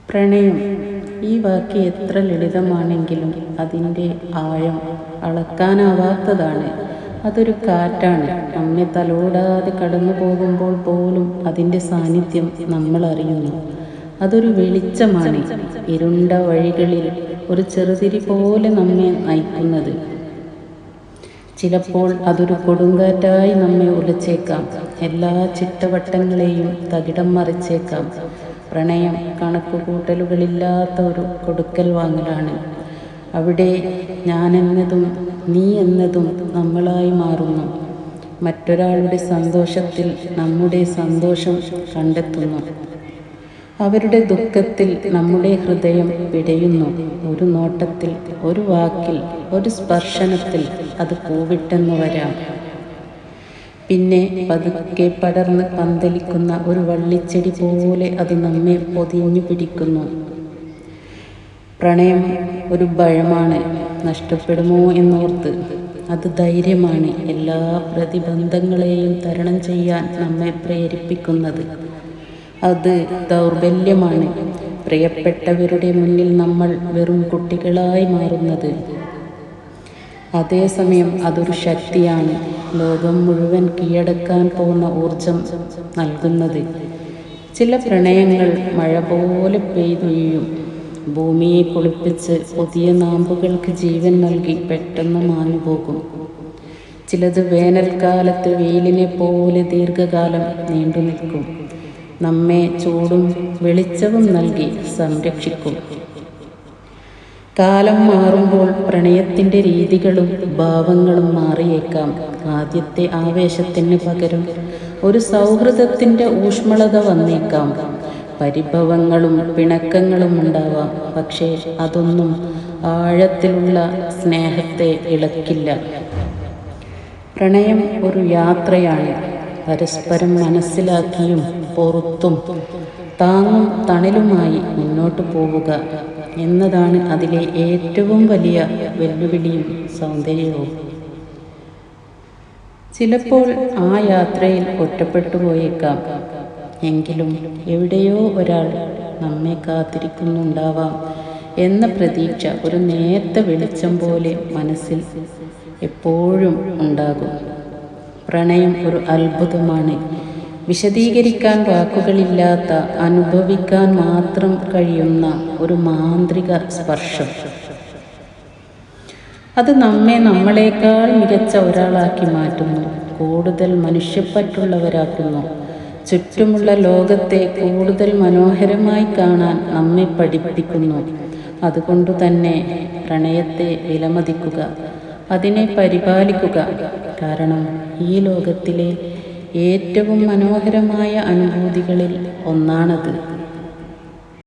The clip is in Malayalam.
പ്രണയം ഈ വാക്ക് എത്ര ലളിതമാണെങ്കിലും അതിൻ്റെ ആഴം അളക്കാനാവാത്തതാണ്. അതൊരു കാറ്റാണ്. നമ്മെ തലോടാതെ കടന്നു പോകുമ്പോൾ പോലും അതിൻ്റെ സാന്നിധ്യം നമ്മൾ അറിയുന്നു. അതൊരു വെളിച്ചമാണ്, ഇരുണ്ട വഴികളിൽ ഒരു ചെറുതിരി പോലെ നമ്മെ നയിക്കുന്നത്. ചിലപ്പോൾ അതൊരു കൊടുങ്കാറ്റായി നമ്മെ ഉലച്ചേക്കാം, എല്ലാ ചിട്ടവട്ടങ്ങളെയും തകിടം മറിച്ചേക്കാം. പ്രണയം കണക്കുകൂട്ടലുകളില്ലാത്ത ഒരു കൊടുക്കൽ വാങ്ങലാണ്. അവിടെ ഞാനെന്നതും നീ എന്നതും നമ്മളായി മാറുന്നു. മറ്റൊരാളുടെ സന്തോഷത്തിൽ നമ്മുടെ സന്തോഷം കണ്ടെത്തുന്നു. അവരുടെ ദുഃഖത്തിൽ നമ്മുടെ ഹൃദയം പിടയുന്നു. ഒരു നോട്ടത്തിൽ, ഒരു വാക്കിൽ, ഒരു സ്പർശനത്തിൽ അത് പൂവിട്ടെന്ന് വരാം. പിന്നെ പതുക്കെ പടർന്ന് പന്തലിക്കുന്ന ഒരു വള്ളിച്ചെടി പോലെ അത് നമ്മെ പൊതിഞ്ഞു പിടിക്കുന്നു. പ്രണയം ഒരു ഭയമാണ്, നഷ്ടപ്പെടുമോ എന്നോർത്ത്. അത് ധൈര്യമാണ്, എല്ലാ പ്രതിബന്ധങ്ങളെയും തരണം ചെയ്യാൻ നമ്മെ പ്രേരിപ്പിക്കുന്നത്. അത് ദൗർബല്യമാണ്, പ്രിയപ്പെട്ടവരുടെ മുന്നിൽ നമ്മൾ വെറും കുട്ടികളായി മാറുന്നത്. അതേസമയം അതൊരു ശക്തിയാണ്, ലോകം മുഴുവൻ കീഴടക്കാൻ പോകുന്ന ഊർജം നൽകുന്നത്. ചില പ്രണയങ്ങൾ മഴ പോലെ പെയ്തൊഴിയും, ഭൂമിയെ കുളിപ്പിച്ച് പുതിയ നാമ്പുകൾക്ക് ജീവൻ നൽകി പെട്ടെന്ന് മാഞ്ഞുപോകും. ചിലത് വേനൽക്കാലത്ത് വെയിലിനെ പോലെ ദീർഘകാലം നീണ്ടു നിൽക്കും, നമ്മെ ചൂടും വെളിച്ചവും നൽകി സംരക്ഷിക്കും. കാലം മാറുമ്പോൾ പ്രണയത്തിൻ്റെ രീതികളും ഭാവങ്ങളും മാറിയേക്കാം. ആദ്യത്തെ ആവേശത്തിന് പകരം ഒരു സൗഹൃദത്തിൻ്റെ ഊഷ്മളത വന്നേക്കാം. പരിഭവങ്ങളും പിണക്കങ്ങളും ഉണ്ടാവാം, പക്ഷേ അതൊന്നും ആഴത്തിലുള്ള സ്നേഹത്തെ ഇളക്കില്ല. പ്രണയം ഒരു യാത്രയാണ്, പരസ്പരം മനസ്സിലാക്കിയും പൊറുത്തും താങ്ങും തണലുമായി മുന്നോട്ട് പോവുക എന്നതാണ് അതിലെ ഏറ്റവും വലിയ വെല്ലുവിളിയും സൗന്ദര്യവും. ചിലപ്പോൾ ആ യാത്രയിൽ ഒറ്റപ്പെട്ടു പോയേക്കാം, എങ്കിലും എവിടെയോ ഒരാൾ നമ്മെ കാത്തിരിക്കുന്നുണ്ടാവാം എന്ന പ്രതീക്ഷ ഒരു നേർത്ത വെളിച്ചം പോലെ മനസ്സിൽ എപ്പോഴും ഉണ്ടാകും. പ്രണയം ഒരു അത്ഭുതമാണ്, വിശദീകരിക്കാൻ വാക്കുകളില്ലാത്ത, അനുഭവിക്കാൻ മാത്രം കഴിയുന്ന ഒരു മാന്ത്രിക സ്പർശം. അത് നമ്മെ നമ്മളെക്കാൾ മികച്ച ഒരാളാക്കി മാറ്റുന്നു, കൂടുതൽ മനുഷ്യപ്പറ്റുള്ളവരാക്കുന്നു. ചുറ്റുമുള്ള ലോകത്തെ കൂടുതൽ മനോഹരമായി കാണാൻ നമ്മെ പഠിപ്പിക്കുന്നു. അതുകൊണ്ടു തന്നെ പ്രണയത്തെ വിലമതിക്കുക, അതിനെ പരിപാലിക്കുക. കാരണം ഈ ലോകത്തിലെ ഏറ്റവും മനോഹരമായ അനുഭൂതികളിൽ ഒന്നാണത്.